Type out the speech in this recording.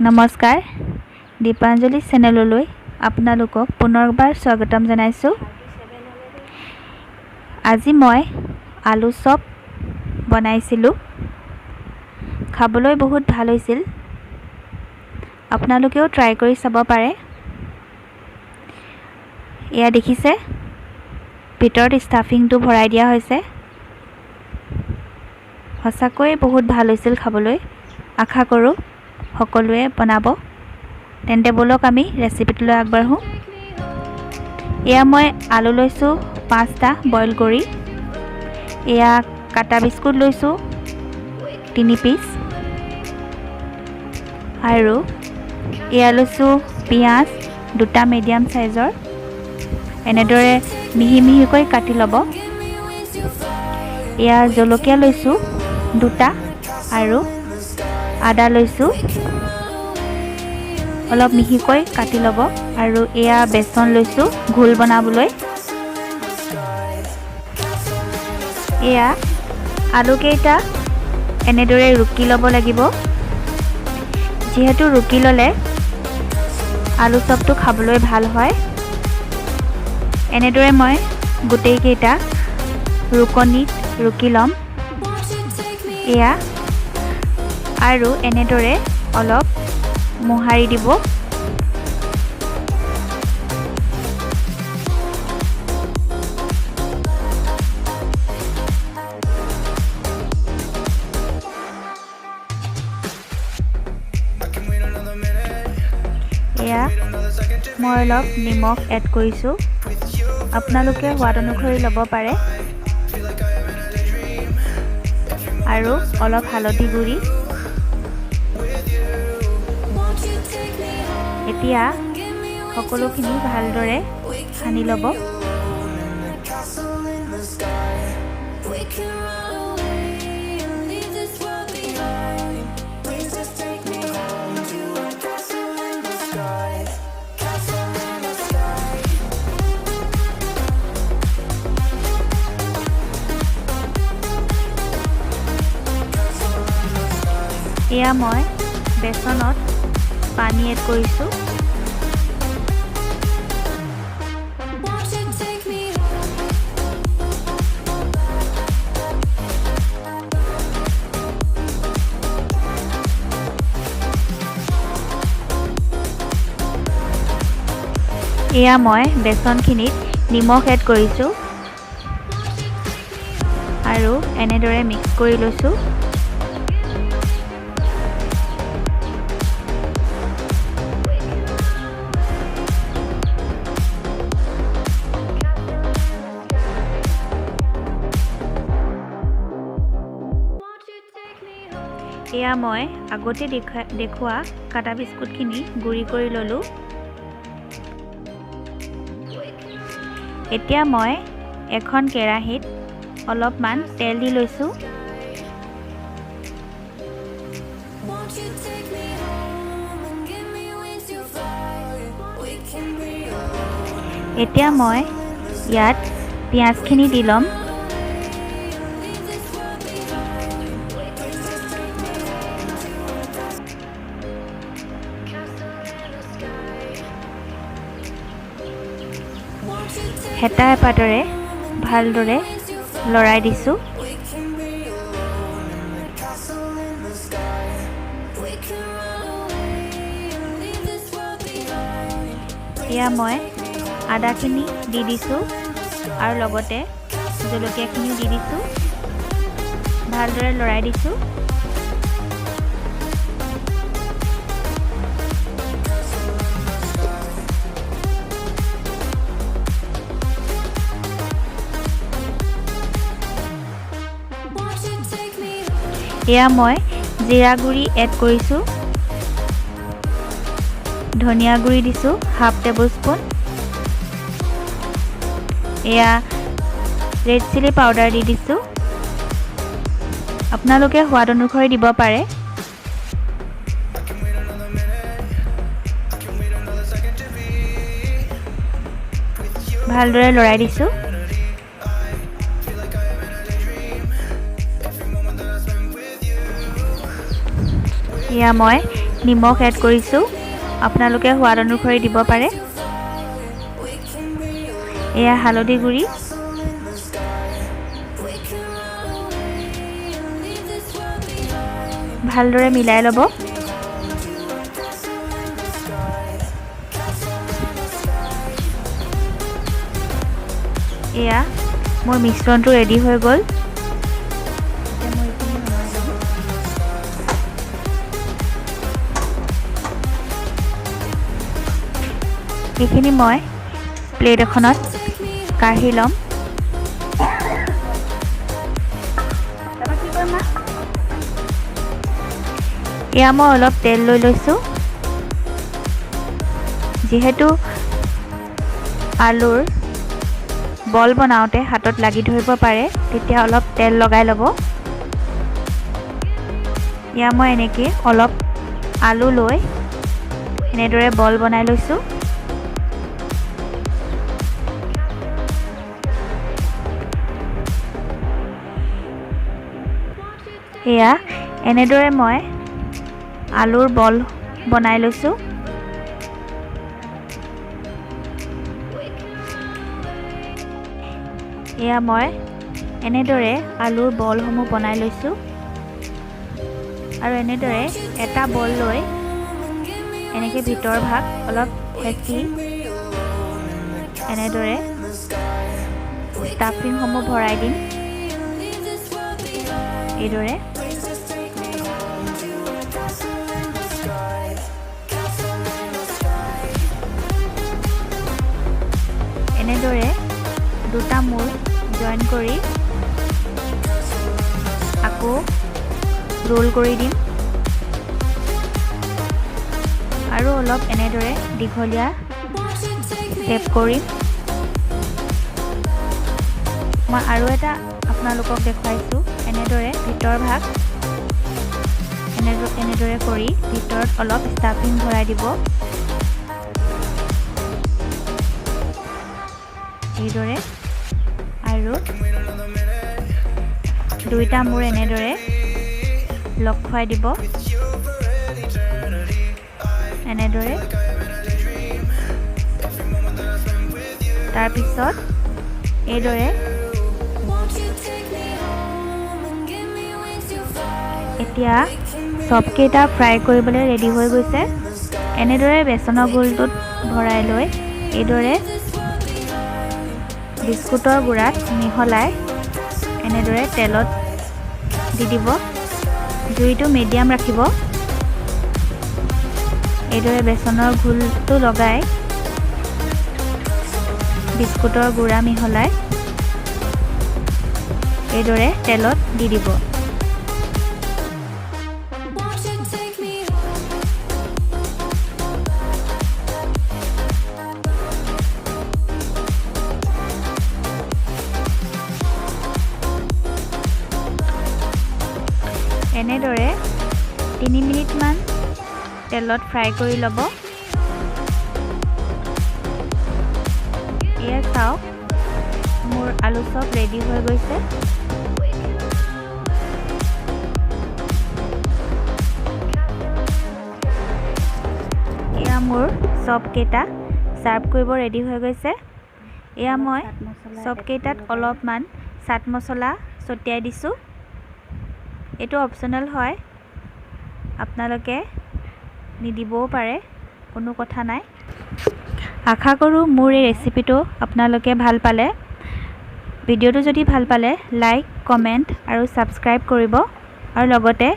নমস্কাৰ দীপাঞ্জলি চেনেললৈ আপোনালোকক পুনৰবাৰ স্বাগতম জনাইছোঁ। আজি মই আলু চপ বনাইছিলোঁ। খাবলৈ বহুত ভাল হৈছিল। আপোনালোকেও ট্ৰাই কৰি চাব পাৰে। এয়া দেখিছে ভিতৰত ষ্টাফিংটো ভৰাই দিয়া হৈছে। সঁচাকৈ বহুত ভাল হৈছিল খাবলৈ। আশা কৰোঁ সকলোৱে বনাব। তেন্তে বলক আমি ৰেচিপিটোলৈ আগবাঢ়োঁ। এয়া মই আলু লৈছোঁ 5টা বইল কৰি। এয়া কাটা বিস্কুট লৈছোঁ 3 পিচ আৰু এয়া লৈছোঁ পিঁয়াজ 2টা মিডিয়াম সাইজৰ। এনেদৰে মিহি মিহিকৈ কাটি ল'ব। এয়া জলকীয়া লৈছোঁ 2টা আৰু আদা লৈছোঁ অলপ মিহিকৈ কাটি ল'ব। আৰু এয়া বেচন লৈছোঁ ঘোল বনাবলৈ। এয়া আলুকেইটা এনেদৰে ৰুকি ল'ব লাগিব। যিহেতু ৰুকি ল'লে আলু চপটো খাবলৈ ভাল হয়। এনেদৰে মই গোটেইকেইটা ৰুকনিত ৰুকি ল'ম। এয়া আৰু এনেদৰে অলপ মোহাৰি দিব। এয়া মই অলপ নিমখ এড কৰিছোঁ। আপোনালোকে সোৱাদ অনুসৰি ল'ব পাৰে। আৰু অলপ হালধি গুড়ি। এতিয়া সকলোখিনি ভালদৰে সানি ল'ব। এয়া মই বেচনত পানী এড কৰিছোঁ। এয়া মই বেচনখিনিত নিমখ এড কৰিছোঁ আৰু এনেদৰে মিক্স কৰি লৈছোঁ। এয়া মই আগতে দেখুওৱা কাটা বিস্কুটখিনি গুড়ি কৰি ল'লোঁ। এতিয়া মই এখন কেৰাহীত অলপমান তেল দি লৈছোঁ। এতিয়া মই ইয়াত পিঁয়াজখিনি দি ল'ম। হেতা এপাতেৰে ভালদৰে লৰাই দিছোঁ। এয়া মই আদাখিনি দি দিছোঁ আৰু লগতে জলকীয়াখিনিও দি দিছোঁ। ভালদৰে লৰাই দিছোঁ। এয়া মই জিৰা গুড়ি এড কৰিছোঁ। ধনিয়া গুড়ি দিছোঁ 1/2 টেবুল স্পুন। এয়া ৰেড চিলি পাউডাৰ দি দিছোঁ। আপোনালোকে সোৱাদ অনুসৰি দিব পাৰে। ভালদৰে লৰাই দিছোঁ। এয়া মই নিমখ এড কৰিছোঁ আপোনালোকে সোৱাদ অনুসৰি দিব পাৰে এয়া হালধি গুড়ি ভালদৰে মিলাই ল'ব এয়া মোৰ মিশ্ৰণটো ৰেডি হৈ গ'ল এইখিনি মই প্লেট এখনত কাঢ়ি ল'ম এয়া মই অলপ তেল লৈ লৈছোঁ যিহেতু আলুৰ বল বনাওঁতে হাতত লাগি ধৰিব পাৰে তেতিয়া অলপ তেল লগাই ল'ব এয়া মই এনেকৈ অলপ আলু লৈ এনেদৰে বল বনাই লৈছোঁ এয়া এনেদৰে মই আলুৰ বল বনাই লৈছোঁ এয়া মই এনেদৰে আলুৰ বলসমূহ বনাই লৈছোঁ আৰু এনেদৰে এটা বল লৈ এনেকৈ ভিতৰ ভাগ অলপ হেঁচি এনেদৰে ষ্টাফিংসমূহ ভৰাই দিম এইদৰে এনেদৰে দুটা মূৰ জইন কৰি আকৌ ৰোল কৰি দিম আৰু অলপ এনেদৰে দীঘলীয়া টেপ কৰিম মই আৰু এটা আপোনালোকক দেখুৱাইছোঁ এনেদৰে ভিতৰ ভাগ এনেদৰে কৰি ভিতৰত অলপ ষ্টাফিং ভৰাই দিব এইদৰে আৰু দুইটা মূৰ এনেদৰে লগ খুৱাই দিব এনেদৰে তাৰপিছত এইদৰে এতিয়া চবকেইটা ফ্ৰাই কৰিবলৈ ৰেডি হৈ গৈছে এনেদৰে বেচনৰ ঘোলটোত ভৰাই লৈ এইদৰে বিস্কুটৰ গুড়াত মিহলাই এনেদৰে তেলত দি দিব জুইটো মিডিয়াম ৰাখিব এইদৰে বেচনৰ ঘোলটো লগাই বিস্কুটৰ গুড়া মিহলাই এইদৰে তেলত দি দিব এনেদৰে 3 মিনিটমান তেলত ফ্ৰাই কৰি ল'ব এয়া চাওক মোৰ আলু চপ ৰেডি হৈ গৈছে এয়া মোৰ চপকেইটা সাৰ্ভ কৰিব ৰেডি হৈ গৈছে এয়া মই চপকেইটাত অলপমান চাট মছলা ছটিয়াই দিছোঁ এইটো অপচনেল হয় আপোনালোকে নিদিবও পাৰে কোনো কথা নাই আশা কৰোঁ মোৰ এই ৰেচিপিটো আপোনালোকে ভাল পালে ভিডিঅ'টো যদি ভাল পালে লাইক কমেণ্ট আৰু ছাবস্ক্ৰাইব কৰিব আৰু লগতে